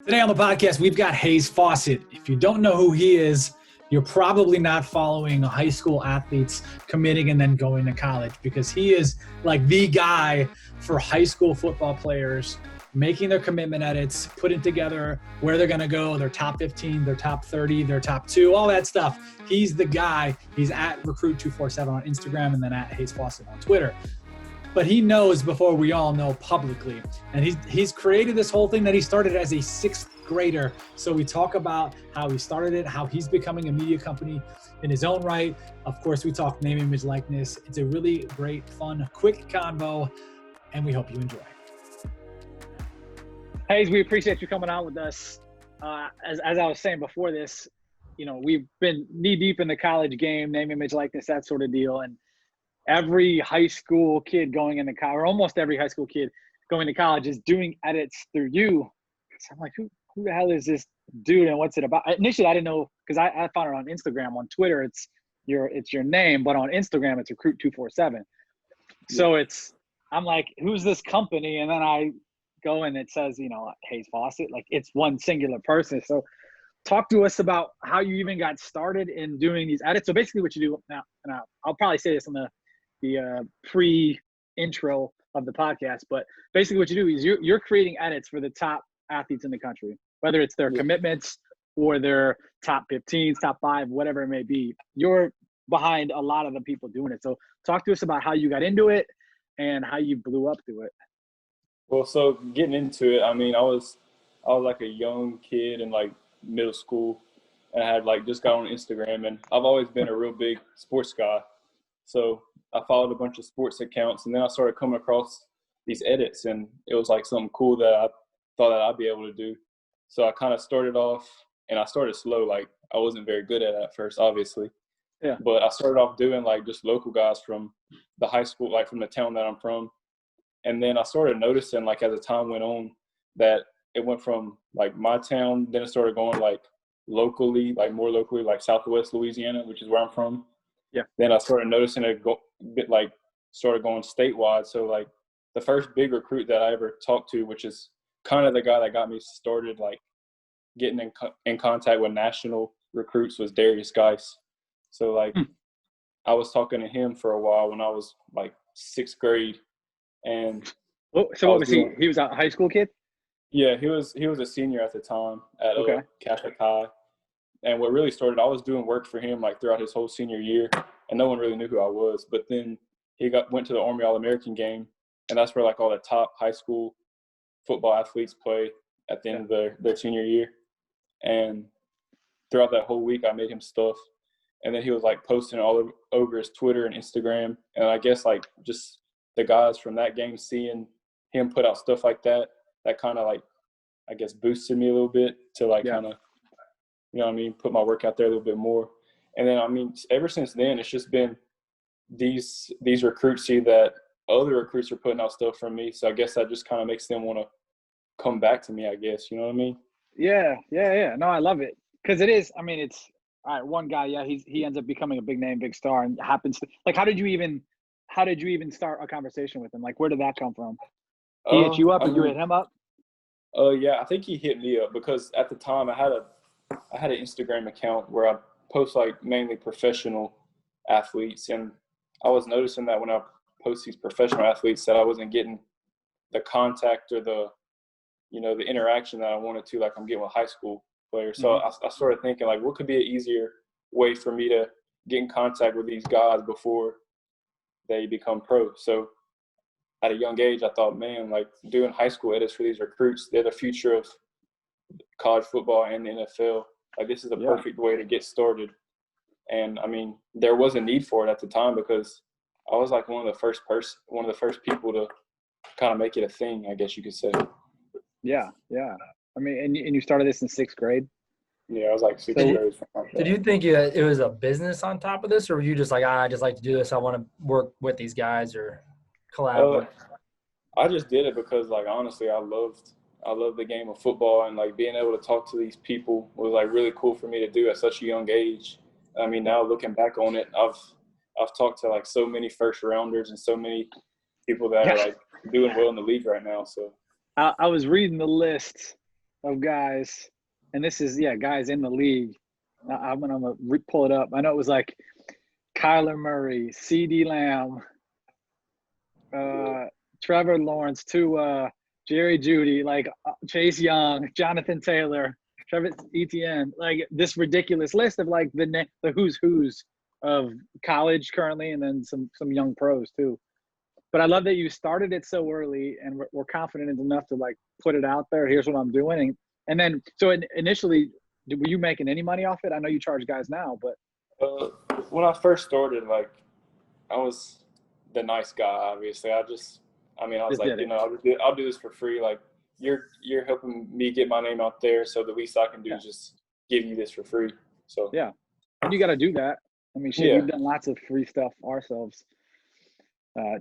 Today on the podcast, we've got Hayes Fawcett. If you don't know who he is, you're probably not following high school athletes committing and then going to college, because he is like the guy for high school football players making their commitment edits, putting together where they're going to go, their top 15, their top 30, their top 2, all that stuff. He's the guy. He's at Recruit247 on Instagram and then at Hayes Fawcett on Twitter. But he knows before we all know publicly. And he's created this whole thing that he started as a sixth grader. So we talk about how he started it, how he's becoming a media company in his own right. Of course, we talk name, image, likeness. It's a really great, fun, quick convo, and we hope you enjoy. Hayes, we appreciate you coming on with us. As I was saying before this, you know, we've been knee deep in the college game, name, image, likeness, that sort of deal. And every high school kid going into college, or almost every high school kid going to college, is doing edits through you. So I'm like, who the hell is this dude and what's it about? Initially, I didn't know, because I found it on Instagram. On Twitter, it's your name, but on Instagram, it's Recruit247. So I'm like, who's this company? And then I go and it says, you know, Hayes Fawcett, like it's one singular person. So talk to us about how you even got started in doing these edits. So basically what you do now, and I'll probably say this on the pre-intro of the podcast, but basically what you do is you're creating edits for the top athletes in the country, whether it's their commitments or their top 15s, top 5, whatever it may be. You're behind a lot of the people doing it. So talk to us about how you got into it and how you blew up through it. Well, so getting into it, I mean, I was like a young kid in like middle school, and I had like just got on Instagram, and I've always been a real big sports guy. So I followed a bunch of sports accounts, and then I started coming across these edits, and it was like something cool that I thought that I'd be able to do. So I kind of started off, and I started slow. Like I wasn't very good at it at first, obviously. Yeah. But I started off doing like just local guys from the high school, like from the town that I'm from. And then I started noticing, like, as the time went on, that it went from, like, my town, then it started going, like, locally, like, more locally, like, Southwest Louisiana, which is where I'm from. Yeah. Then I started noticing it started going statewide. So, like, the first big recruit that I ever talked to, which is kind of the guy that got me started, like, getting in contact with national recruits, was Darius Geis. So, like, I was talking to him for a while when I was, like, 6th grade. And so what was he? He was a high school kid? Yeah, he was a senior at the time at Catholic High. And what really started, I was doing work for him like throughout his whole senior year, and no one really knew who I was. But then he went to the Army All-American game, and that's where like all the top high school football athletes play at the end of their senior year. And throughout that whole week, I made him stuff. And then he was like posting all over his Twitter and Instagram. And I guess like just the guys from that game, seeing him put out stuff like that kind of like, I guess, boosted me a little bit to like kind of, you know what I mean, put my work out there a little bit more. And then, I mean, ever since then, it's just been these recruits see that other recruits are putting out stuff from me. So I guess that just kind of makes them want to come back to me, I guess. You know what I mean? Yeah. No, I love it. Because it is, I mean, it's, all right, one guy, he ends up becoming a big name, big star, and happens to, like, how did you even start a conversation with him? Like, where did that come from? He hit you up and you hit him up? Yeah, I think he hit me up because at the time I had an Instagram account where I post like mainly professional athletes, and I was noticing that when I post these professional athletes that I wasn't getting the contact or the interaction that I wanted to, like I'm getting with high school players. So I started thinking like, what could be an easier way for me to get in contact with these guys before they become pro? So at a young age, I thought, man, like doing high school edits for these recruits, they're the future of college football and the NFL. Like this is a perfect way to get started. And I mean, there was a need for it at the time because I was like one of the first people to kind of make it a thing, I guess you could say. Yeah. I mean, and you started this in 6th grade? Yeah, I was like 6th grade. Did you think it was a business on top of this, or were you just like, I just like to do this, I want to work with these guys or collab? I just did it because, like, honestly, I loved the game of football, and like being able to talk to these people was like really cool for me to do at such a young age. I mean, now looking back on it, I've talked to like so many first rounders and so many people that are like doing well in the league right now. So I was reading the list of guys, and this is guys in the league. I'm gonna pull it up. I know it was like Kyler Murray, C.D. Lamb, Trevor Lawrence, Jerry Jeudy, like Chase Young, Jonathan Taylor, Trevor Etienne, like this ridiculous list of like the who's of college currently, and then some young pros too. But I love that you started it so early, and we're confident enough to like put it out there. Here's what I'm doing, and then so initially, were you making any money off it? I know you charge guys now, but when I first started, like I was the nice guy. Obviously, I was like, I'll do this for free. Like you're helping me get my name out there, so the least I can do is just give you this for free. So yeah, and you got to do that. I mean, shit, we've done lots of free stuff ourselves,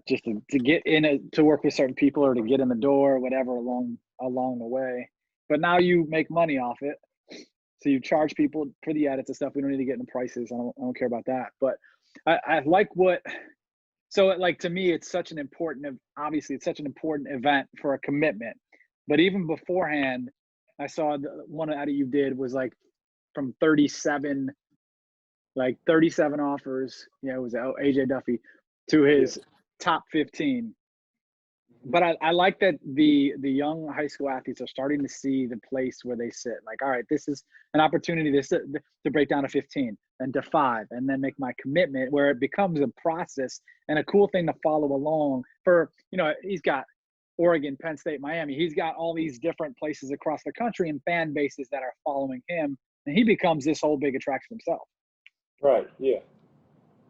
just to get in it, to work with certain people or to get in the door, or whatever along the way. But now you make money off it, so you charge people for the edits and stuff. We don't need to get into prices. I don't care about that. But I like what. So like to me, it's such an important. Obviously, it's such an important event for a commitment. But even beforehand, I saw the one that you did was like from 37. Like 37 offers, it was AJ Duffy, to his top 15. But I like that the young high school athletes are starting to see the place where they sit. Like, all right, this is an opportunity to break down to 15 and to 5, and then make my commitment, where it becomes a process and a cool thing to follow along. For he's got Oregon, Penn State, Miami. He's got all these different places across the country and fan bases that are following him, and he becomes this whole big attraction himself. Right. Yeah.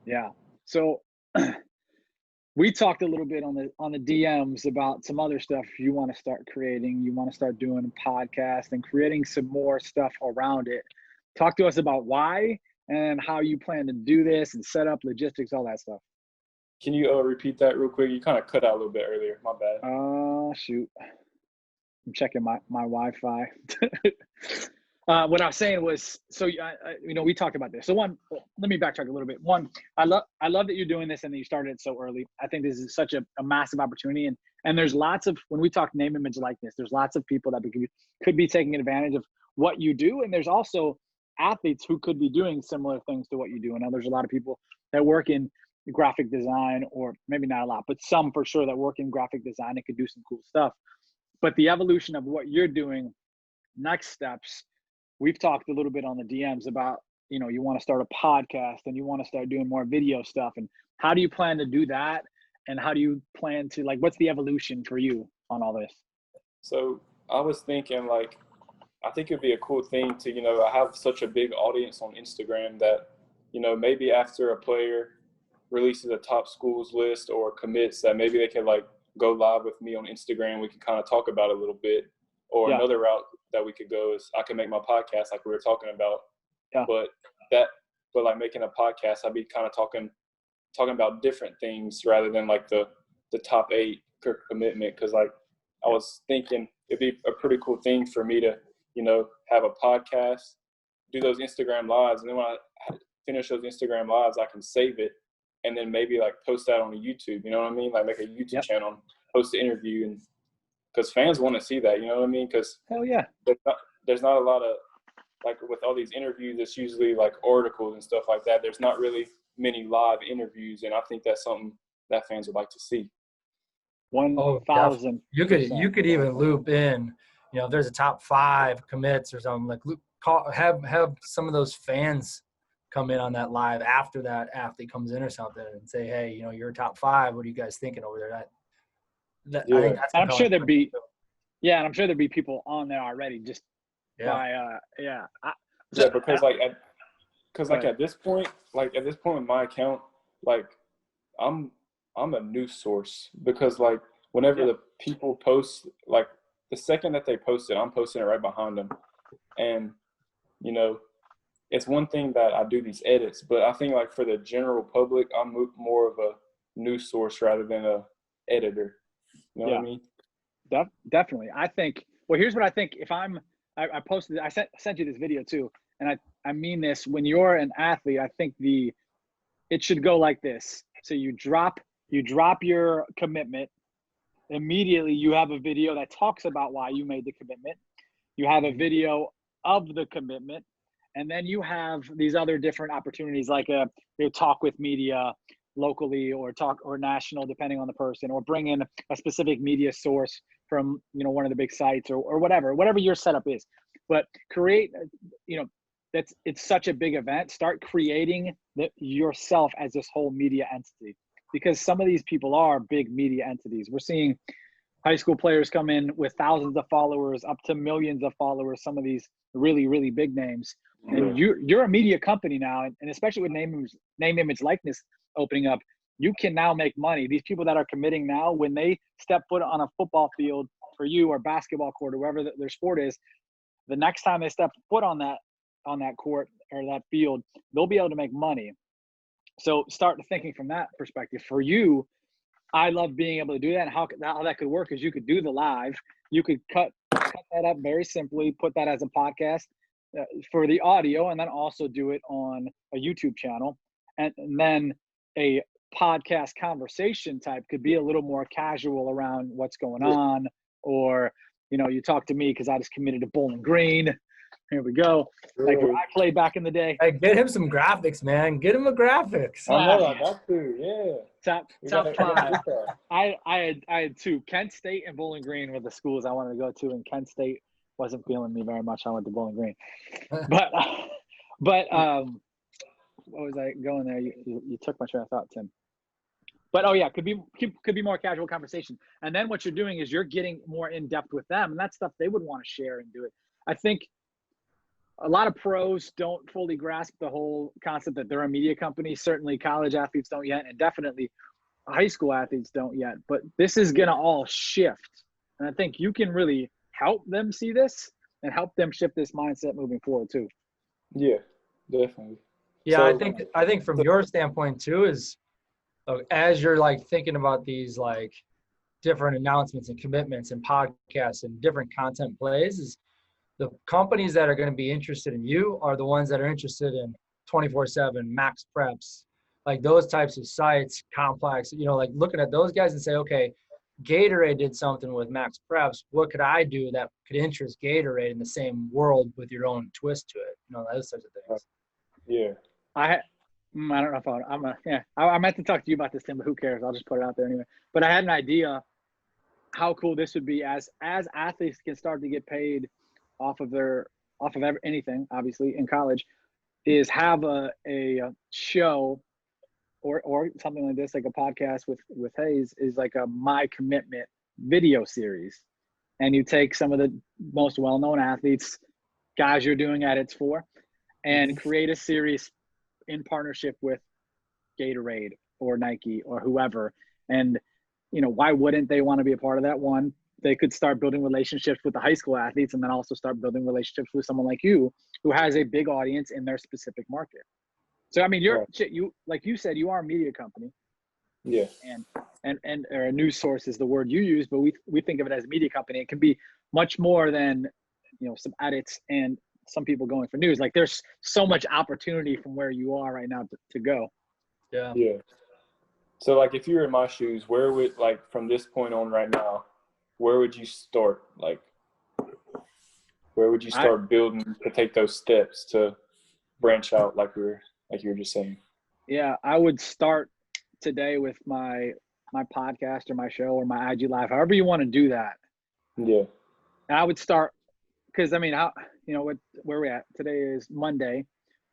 Yeah. So we talked a little bit on the DMs about some other stuff you want to start creating. You want to start doing a podcast and creating some more stuff around it. Talk to us about why and how you plan to do this and set up logistics, all that stuff. Can you repeat that real quick? You kind of cut out a little bit earlier. My bad. Shoot. I'm checking my Wi-Fi. What I was saying was, so we talked about this. So one, let me backtrack a little bit. One, I love that you're doing this and that you started it so early. I think this is such a massive opportunity, and there's lots of, when we talk name, image, likeness, there's lots of people that could be taking advantage of what you do, and there's also athletes who could be doing similar things to what you do. And there's a lot of people that work in graphic design, or maybe not a lot, but some for sure that work in graphic design and could do some cool stuff. But the evolution of what you're doing, next steps. We've talked a little bit on the DMs about, you want to start a podcast and you want to start doing more video stuff. And how do you plan to do that? And how do you plan to, like, what's the evolution for you on all this? So I was thinking, like, I think it'd be a cool thing to, I have such a big audience on Instagram that, maybe after a player releases a top schools list or commits, that maybe they can like go live with me on Instagram. We can kind of talk about it a little bit. Or another route that we could go is I can make my podcast like we were talking about. Yeah. But like making a podcast, I'd be kind of talking about different things rather than like the top 8 commitment. Because like I was thinking it'd be a pretty cool thing for me to, have a podcast, do those Instagram lives, and then when I finish those Instagram lives, I can save it and then maybe like post that on YouTube. You know what I mean? Like make a YouTube channel, post the interview, and because fans want to see that, you know what I mean? Because hell yeah, there's not a lot of, like with all these interviews, it's usually like articles and stuff like that. There's not really many live interviews, and I think that's something that fans would like to see. 1,000. You could even loop in, if there's a top 5 commits or something, like have some of those fans come in on that live after that athlete comes in or something and say, hey, you're top 5. What are you guys thinking over there? I think that's I'm sure there'd be, and I'm sure there'd be people on there already. Just by because at this point with my account, like I'm a news source, because like whenever the people post, like the second that they post it, I'm posting it right behind them, and it's one thing that I do these edits, but I think like for the general public, I'm more of a news source rather than a editor. You know what I mean? Definitely. I think, well, here's what I think. If I posted, I sent you this video too. And I mean this, when you're an athlete, I think it should go like this. So you drop your commitment. Immediately you have a video that talks about why you made the commitment. you have a video of the commitment, and then you have these other different opportunities like a talk with media locally or national, depending on the person, or bring in a specific media source from, one of the big sites or whatever your setup is. But create, it's such a big event. Start creating yourself as this whole media entity, because some of these people are big media entities. We're seeing high school players come in with thousands of followers, up to millions of followers, some of these really, really big names. And you're a media company now, and especially with name, image, likeness opening up, you can now make money. These people that are committing now, when they step foot on a football field for you, or basketball court, or wherever their sport is, the next time they step foot on that court or that field, they'll be able to make money. So start thinking from that perspective. For you, I love being able to do that. And how that could work is you could do the live. You could cut that up very simply, put that as a podcast for the audio, and then also do it on a YouTube channel. And then a podcast conversation type could be a little more casual around what's going on. Or, you talk to me because I just committed to Bowling Green. Here we go. Like where I played back in the day. Hey, get him some graphics, man. Get him a graphics. I know, I got to, yeah. Top 5. I had 2. Kent State and Bowling Green were the schools I wanted to go to, and Kent State wasn't feeling me very much. I went to Bowling Green. But what was I going there? You took my train of thought, Tim. But could be more casual conversation. And then what you're doing is you're getting more in depth with them, and that's stuff they would want to share and do it. I think a lot of pros don't fully grasp the whole concept that they're a media company. Certainly college athletes don't yet, and definitely high school athletes don't yet. But this is going to all shift. And I think you can really help them see this and help them shift this mindset moving forward too. Yeah, definitely. Yeah, so, I think from your standpoint too is, as you're like thinking about these like different announcements and commitments and podcasts and different content plays, is the companies that are going to be interested in you are the ones that are interested in 24/7 max preps, like those types of sites, complex, like looking at those guys and say, okay, Gatorade did something with max preps. What could I do that could interest Gatorade in the same world with your own twist to it? Those types of things. Yeah. I don't know if I meant to talk to you about this, Tim, but who cares? I'll just put it out there anyway. But I had an idea how cool this would be as athletes can start to get paid off of anything, obviously in college, is have a show or something like this, like a podcast with Hayes, is like a My Commitment video series. And you take some of the most well-known athletes, guys you're doing edits for, and create a series in partnership with Gatorade or Nike or whoever. And, why wouldn't they want to be a part of that? One, they could start building relationships with the high school athletes, and then also start building relationships with someone like you who has a big audience in their specific market. So, I mean, you like you said, you are a media company. Yeah. And or a news source is the word you use, but we think of it as a media company. It can be much more than, some edits and some people going for news. Like there's so much opportunity from where you are right now to go. Yeah. Yeah. So like if you were in my shoes, where would, like, from this point on right now, where would you start? Like, where would you start building to take those steps to branch out, like you were just saying? Yeah, I would start today with my podcast or my show or my IG live, however you want to do that. Yeah. And I would start, because I mean, where we at? Today is Monday.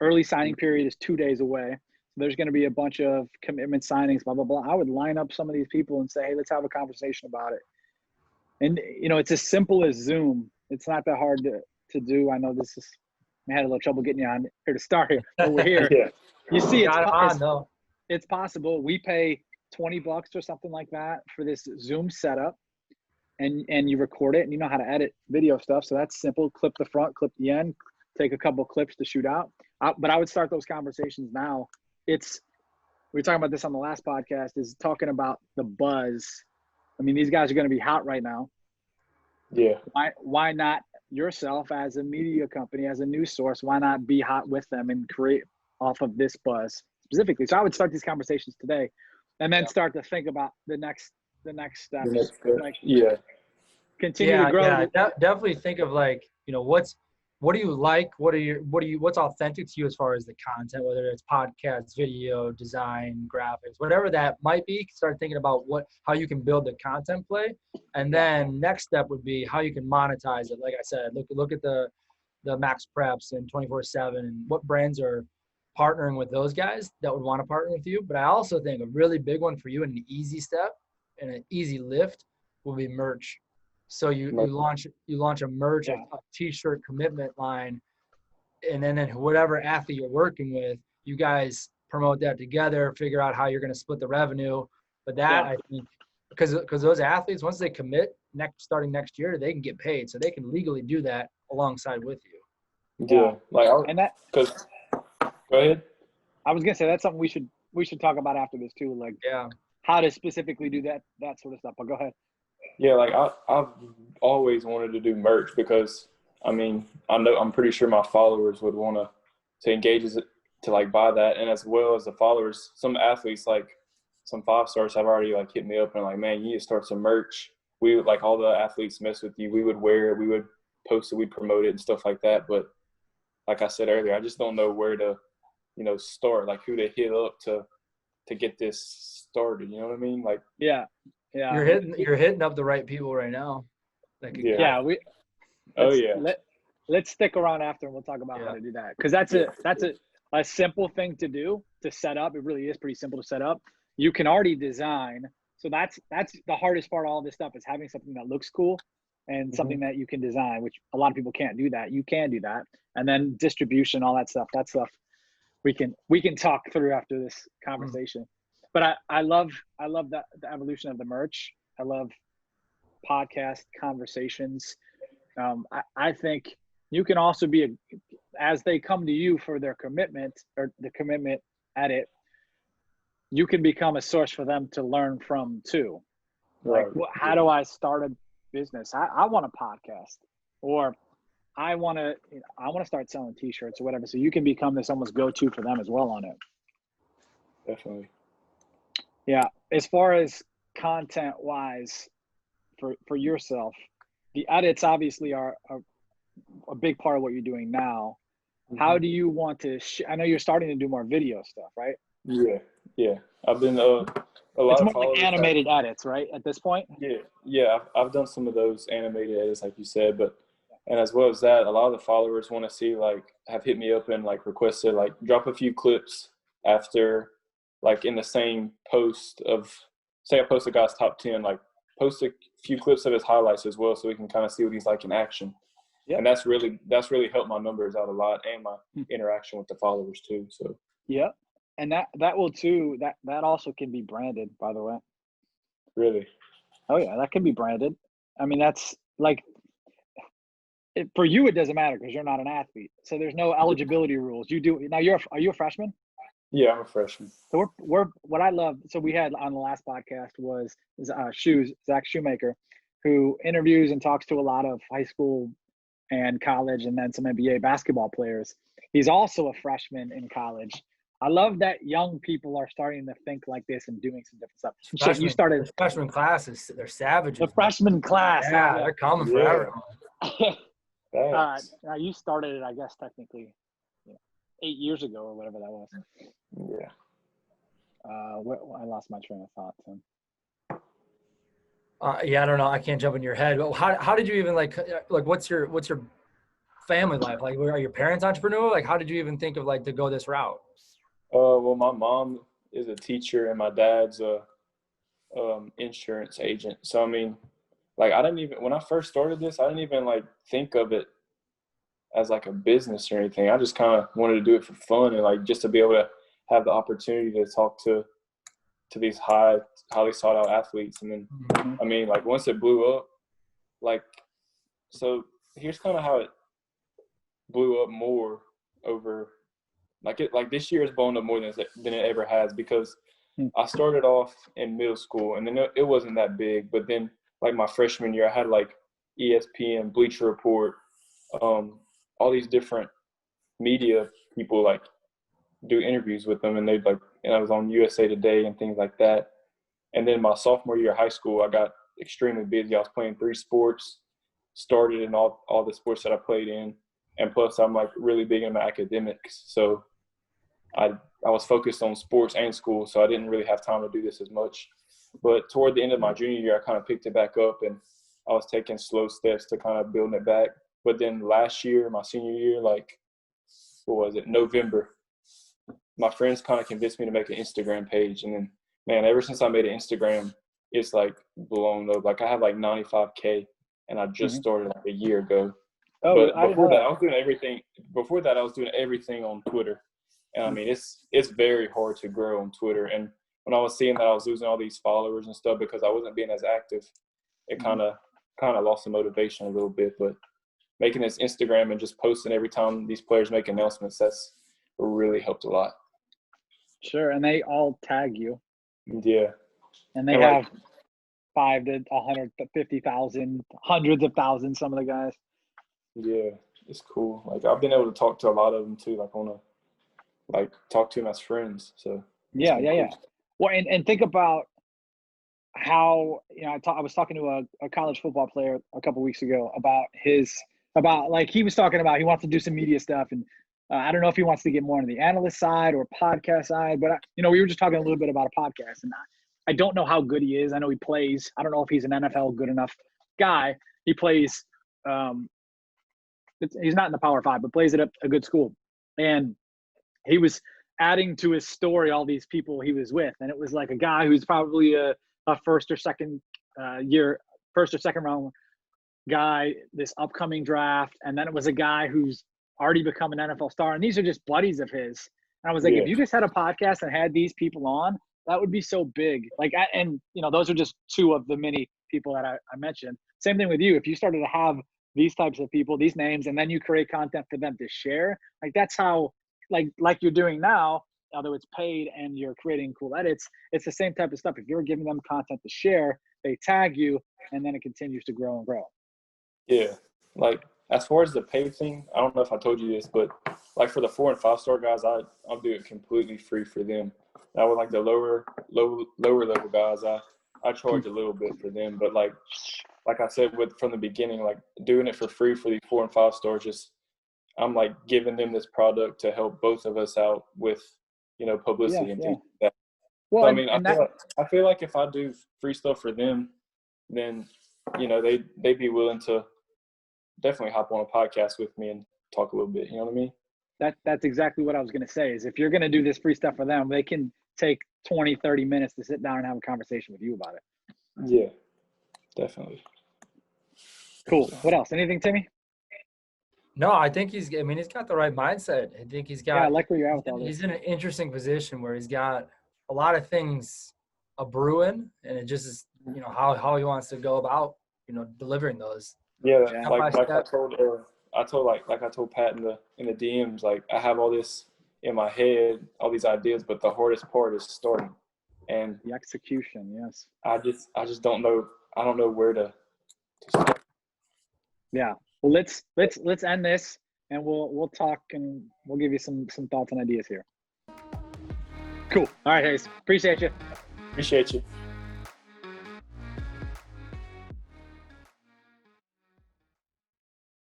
Early signing period is 2 days away. So there's going to be a bunch of commitment signings, blah, blah, blah. I would line up some of these people and say, hey, let's have a conversation about it. And, it's as simple as Zoom. It's not that hard to do. I know I had a little trouble getting you on here to start here, but we're here. Yeah. You see, it's possible. We pay $20 or something like that for this Zoom setup, and you record it, and you know how to edit video stuff. So that's simple. Clip the front, clip the end, take a couple clips to shoot out. But I would start those conversations now. We were talking about this on the last podcast, is talking about the buzz. I mean, these guys are going to be hot right now. Yeah. Why not yourself as a media company, as a news source? Why not be hot with them and create off of this buzz specifically? So I would start these conversations today, and then start to think about the next steps. Yeah. Continue to grow. Yeah, definitely think of like what do you like? What's authentic to you as far as the content, whether it's podcasts, video, design, graphics, whatever that might be. Start thinking about how you can build the content play. And then next step would be how you can monetize it. Like I said, look at the Max Preps and 24/7 and what brands are partnering with those guys that would want to partner with you. But I also think a really big one for you and an easy step and an easy lift will be merch. So you launch a merch, a t-shirt commitment line, and then whatever athlete you're working with, you guys promote that together, figure out how you're going to split the revenue. But that I think because those athletes, once they commit starting next year, they can get paid, so they can legally do that alongside with you. Yeah, go ahead. I was gonna say that's something we should talk about after this too, like how to specifically do that sort of stuff. But go ahead. Yeah, like I've always wanted to do merch because I'm pretty sure my followers would want to engage to like buy that, and as well as the followers, some athletes like some 5-stars have already like hit me up and like, man, you need to start some merch. We would, like, all the athletes mess with you. We would wear it, we would post it, we'd promote it and stuff like that. But like I said earlier, I just don't know where to, start, like who to hit up to get this started. You know what I mean? Like, yeah. You're hitting up the right people right now. Let's stick around after and we'll talk about how to do that, because that's a simple thing to do, to set up. It really is pretty simple to set up. You can already design, so that's the hardest part of all this stuff, is having something that looks cool and something that you can design, which a lot of people can't do that. You can do that, and then distribution, all that stuff. That stuff we can talk through after this conversation. But I love the evolution of the merch. I love podcast conversations. I think you can also be as they come to you for their commitment or the commitment at it, you can become a source for them to learn from too. Like, how do I start a business? I want a podcast, or I want to start selling t-shirts or whatever. So you can become this almost go-to for them as well on it. Definitely. Yeah. As far as content wise for yourself, the edits obviously are a big part of what you're doing now. How do you want to I know you're starting to do more video stuff, right? Yeah. I've been a lot it's of more like animated edits, right, at this point? Yeah. I've done some of those animated edits, like you said, and as well as that, a lot of the followers want to see, like, have hit me up and like requested, like, drop a few clips after, like, in the same post of, say I post a guy's top 10, like, post a few clips of his highlights as well, so we can kind of see what he's like in action. Yep. And that's really helped my numbers out a lot, and my interaction with the followers too. So and that will too. That also can be branded, by the way. Really? Oh yeah, that can be branded. I mean, that's like, for you it doesn't matter because you're not an athlete, so there's no eligibility rules. You do now. Are you a freshman? Yeah, I'm a freshman. So we're what I love. So we had on the last podcast was Zach Shoemaker, who interviews and talks to a lot of high school and college, and then some NBA basketball players. He's also a freshman in college. I love that young people are starting to think like this and doing some different stuff. You started the freshman classes; they're savages. The freshman class, they're coming for everyone. Now you started it, I guess, technically 8 years ago or whatever that was. Yeah. I lost my train of thought, Tim. I don't know. I can't jump in your head. But how did you even like what's your family life like? Are your parents entrepreneur? Like, how did you even think of like to go this route? Well, my mom is a teacher and my dad's a insurance agent. So I mean, like, when I first started this, I didn't even like think of it as like a business or anything. I just kind of wanted to do it for fun and like just to be able to have the opportunity to talk to these highly sought out athletes. And then, I mean, like, once it blew up, like, so here's kind of how it blew up more over, like this year has blown up more than it ever has, because I started off in middle school and then it wasn't that big. But then, like, my freshman year, I had like ESPN, Bleacher Report, all these different media people like do interviews with them, and they'd like, and I was on USA Today and things like that. And then my sophomore year of high school, I got extremely busy. I was playing 3 sports, started in all the sports that I played in. And plus I'm like really big in my academics. So I was focused on sports and school, so I didn't really have time to do this as much. But toward the end of my junior year, I kind of picked it back up, and I was taking slow steps to kind of building it back. But then last year, my senior year, like, what was it, November, my friends kind of convinced me to make an Instagram page. And then, man, ever since I made an Instagram, it's like blown up. Like I have like 95K, and I just started like a year ago. Oh, but before that, I was doing everything. Before that, I was doing everything on Twitter. And I mean, it's very hard to grow on Twitter. And when I was seeing that I was losing all these followers and stuff because I wasn't being as active, it kind of lost the motivation a little bit. But making this Instagram and just posting every time these players make announcements, that's really helped a lot. Sure, and they all tag you. Yeah. And they have 5 to 150,000, hundreds of thousands, some of the guys. Yeah, it's cool. Like I've been able to talk to a lot of them too, like talk to them as friends. So yeah. Well, and think about how, I was talking to a college football player a couple weeks ago about he was talking about he wants to do some media stuff, and I don't know if he wants to get more on the analyst side or podcast side, but we were just talking a little bit about a podcast, and I don't know how good he is. I know he plays. I don't know if he's an NFL good enough guy. He plays. He's not in the Power 5, but plays at a good school, and he was adding to his story all these people he was with, and it was like a guy who's probably a first or second round guy this upcoming draft, and then it was a guy who's already become an NFL star, and these are just buddies of his. And I was like, if you just had a podcast and had these people on, that would be so big. Those are just two of the many people that I mentioned. Same thing with you. If you started to have these types of people, these names, and then you create content for them to share, like that's how, like you're doing now, although it's paid and you're creating cool edits, it's the same type of stuff. If you're giving them content to share, they tag you, and then it continues to grow and grow. Yeah. Like as far as the pay thing, I don't know if I told you this, but like for the 4 and 5 star guys, I'll do it completely free for them. Now with like the lower level guys, I charge a little bit for them, but like I said from the beginning, like doing it for free for these 4 and 5 stars, I'm like giving them this product to help both of us out with, publicity and things like that. Well, so, I feel like if I do free stuff for them, then, they'd be willing to definitely hop on a podcast with me and talk a little bit. You know what I mean? That's exactly what I was going to say, is if you're going to do this free stuff for them, they can take 20, 30 minutes to sit down and have a conversation with you about it. Yeah, definitely. Cool. What else? Anything, Timmy? No, I think he's got the right mindset. I think he's got. Yeah, I like where you're at with all this. He's in an interesting position where he's got a lot of things brewing, and it just is, how he wants to go about, delivering those. Yeah, like I told Pat in the DMs, like I have all this in my head, all these ideas, but the hardest part is starting, and the execution. Yes. I just don't know. I don't know where to start. Yeah. Well, let's end this, and we'll talk, and we'll give you some thoughts and ideas here. Cool. All right, Hayes. Appreciate you. Appreciate you.